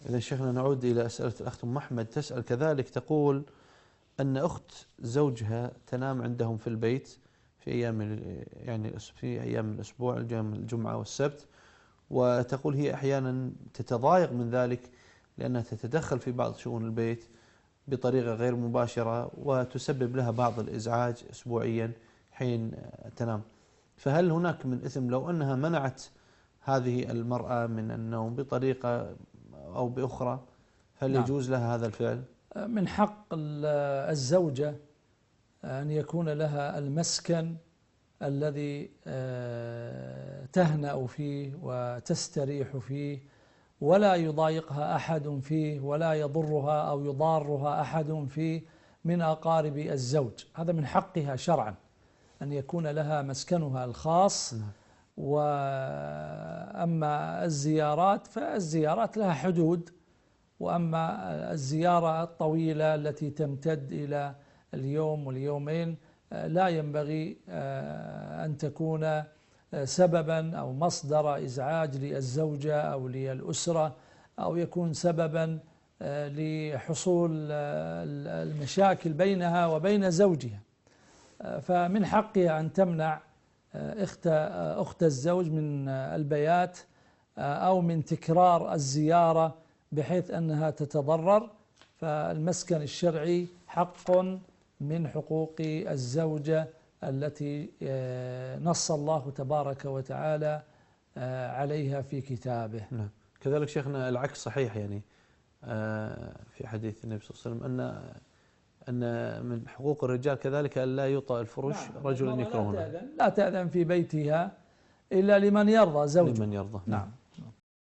إذا شيخنا نعود إلى أسئلة الأخت أم أحمد، تسأل كذلك تقول أن أخت زوجها تنام عندهم في البيت في أيام يعني في أيام الأسبوع، الجمعة والسبت، وتقول هي أحيانا تتضايق من ذلك لأنها تتدخل في بعض شؤون البيت بطريقة غير مباشرة وتسبب لها بعض الإزعاج أسبوعيا حين تنام. فهل هناك من إثم لو أنها منعت هذه المرأة من النوم بطريقة أو بأخرى؟ هل نعم، يجوز لها هذا الفعل؟ من حق الزوجة أن يكون لها المسكن الذي تهنأ فيه وتستريح فيه، ولا يضايقها أحد فيه، ولا يضرها أو يضارها أحد فيه من أقارب الزوج. هذا من حقها شرعا أن يكون لها مسكنها الخاص. وأما الزيارات فالزيارات لها حدود، وأما الزيارة الطويلة التي تمتد إلى اليوم واليومين لا ينبغي أن تكون سببا أو مصدر إزعاج للزوجة أو للأسرة، أو يكون سببا لحصول المشاكل بينها وبين زوجها. فمن حقها أن تمنع أخت الزوج من البيات أو من تكرار الزيارة بحيث أنها تتضرر. فالمسكن الشرعي حق من حقوق الزوجة التي نص الله تبارك وتعالى عليها في كتابه. نعم. كذلك شيخنا العكس صحيح، يعني في حديث النبي صلى الله عليه وسلم أن من حقوق الرجال كذلك أن لا يطأ الفرش رجل يكرهونه. لا تأذن في بيتها إلا لمن يرضى زوجه. لمن يرضى. نعم.